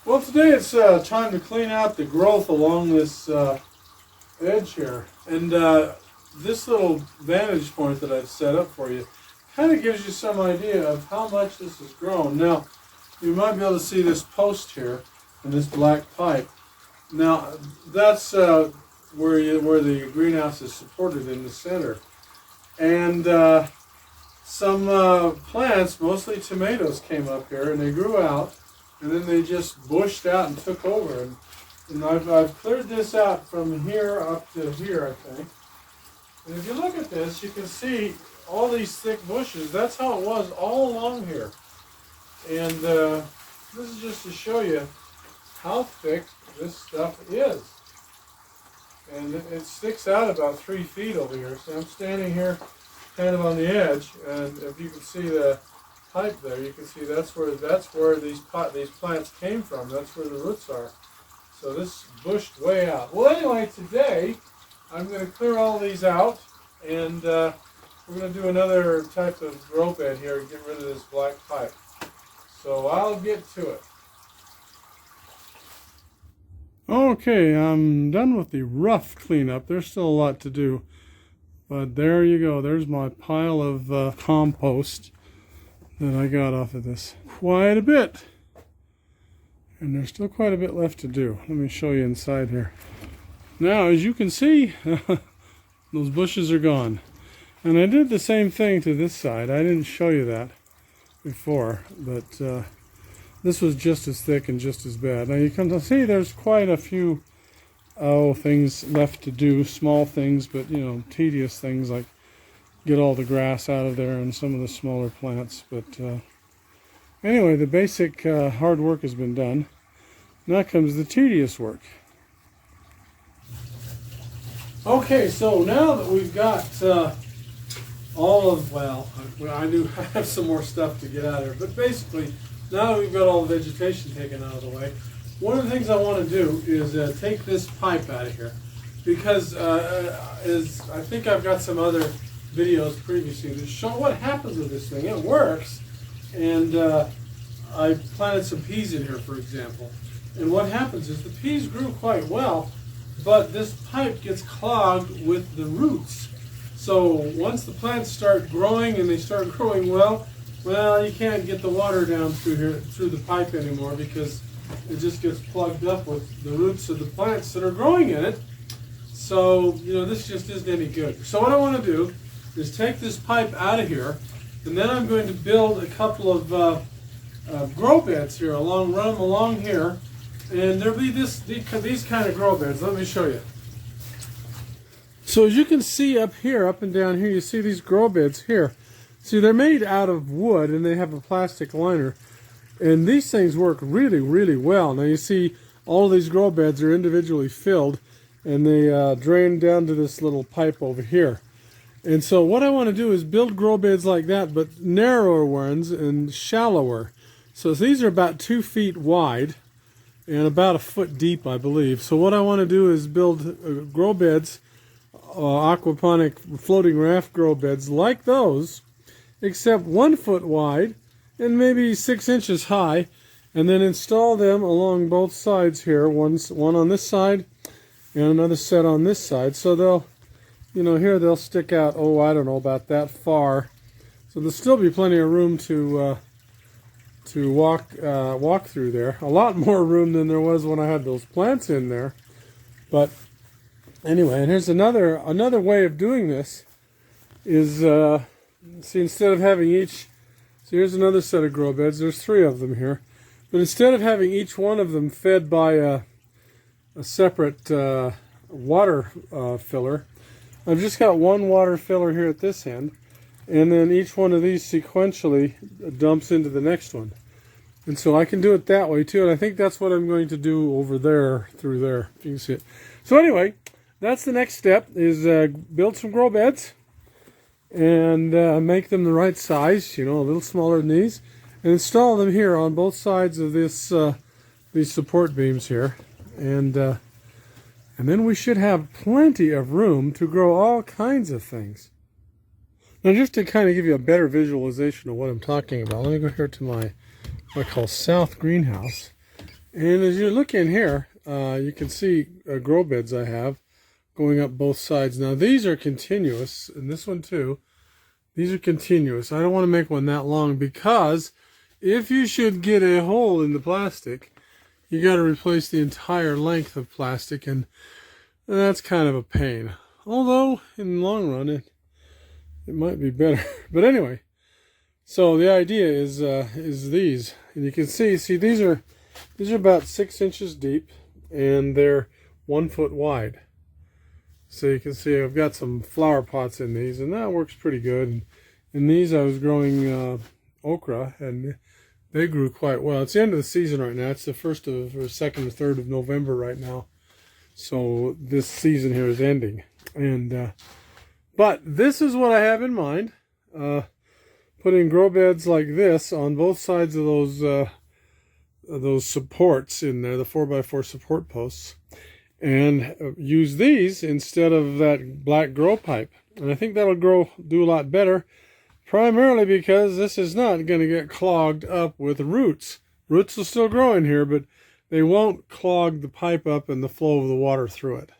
Well, today it's time to clean out the growth along this edge here. And this little vantage point that I've set up for you kind of gives you some idea of how much this has grown. Now, you might be able to see this post here and this black pipe. Now, that's where the greenhouse is supported in the center. And some plants, mostly tomatoes, came up here and they grew out. And then they just bushed out and took over. And I've cleared this out from here up to here, I think. And if you look at this, you can see all these thick bushes. That's how it was all along here. And this is just to show you how thick this stuff is. And it sticks out about 3 feet over here. So I'm standing here kind of on the edge. And if you can see the pipe there, you can see that's where these plants came from. That's where the roots are. So this bushed way out. Well, anyway, today I'm going to clear all these out, and we're going to do another type of grow bed here to get rid of this black pipe. So I'll get to it. Okay, I'm done with the rough cleanup. There's still a lot to do, but there you go. There's my pile of compost that I got off of this. Quite a bit. And there's still quite a bit left to do. Let me show you inside here. Now, as you can see, those bushes are gone. And I did the same thing to this side. I didn't show you that before, but this was just as thick and just as bad. Now you can see there's quite a few things left to do, small things, but tedious things like get all the grass out of there and some of the smaller plants. But anyway, the basic hard work has been done. Now comes the tedious work. Okay, so now that we've got I do have some more stuff to get out of here, but basically, now that we've got all the vegetation taken out of the way, one of the things I want to do is take this pipe out of here, because I think I've got some other videos previously to show what happens with this thing. It works, and I planted some peas in here, for example, and what happens is the peas grew quite well, but this pipe gets clogged with the roots. So once the plants start growing and they start growing well, you can't get the water down through the pipe anymore, because it just gets plugged up with the roots of the plants that are growing in it. So this just isn't any good. So what I want to do is take this pipe out of here, and then I'm going to build a couple of grow beds here, run them along here, and there'll be these kind of grow beds. Let me show you. So as you can see up here, up and down here, you see these grow beds here. See, they're made out of wood, and they have a plastic liner, and these things work really, really well. Now you see all of these grow beds are individually filled, and they drain down to this little pipe over here. And so what I want to do is build grow beds like that, but narrower ones and shallower. So these are about 2 feet wide and about 1 foot deep, I believe. So what I want to do is build grow beds, aquaponic floating raft grow beds like those, except 1 foot wide and maybe 6 inches high, and then install them along both sides here. One on this side and another set on this side. So they'll here they'll stick out, I don't know, about that far. So there'll still be plenty of room to walk through there. A lot more room than there was when I had those plants in there. But anyway, and here's another way of doing this is, see, instead of having each, so here's another set of grow beds. There's 3 of them here. But instead of having each one of them fed by a separate water filler, I've just got one water filler here at this end, and then each one of these sequentially dumps into the next one. And so I can do it that way too, and I think that's what I'm going to do over there, through there, if you can see it. So anyway, that's the next step, is build some grow beds and make them the right size, a little smaller than these, and install them here on both sides of this these support beams here, and then we should have plenty of room to grow all kinds of things. Now, just to kind of give you a better visualization of what I'm talking about, let me go here to my what I call south greenhouse, And as you look in here, you can see grow beds I have going up both sides. Now these are continuous, and this one too. These are continuous. I don't want to make one that long because if you should get a hole in the plastic, you got to replace the entire length of plastic, and that's kind of a pain. Although in the long run, it might be better. But anyway, so the idea is these, and you can see these are about 6 inches deep, and they're 1 foot wide. So you can see I've got some flower pots in these, and that works pretty good. And in these I was growing okra, and they grew quite well. It's the end of the season right now. It's the 1st or 2nd or 3rd of November right now. So this season here is ending. And but this is what I have in mind. Putting grow beds like this on both sides of those supports in there, the 4x4 support posts, and use these instead of that black grow pipe. And I think that'll do a lot better, primarily because this is not going to get clogged up with roots. Roots will still grow in here, but they won't clog the pipe up and the flow of the water through it.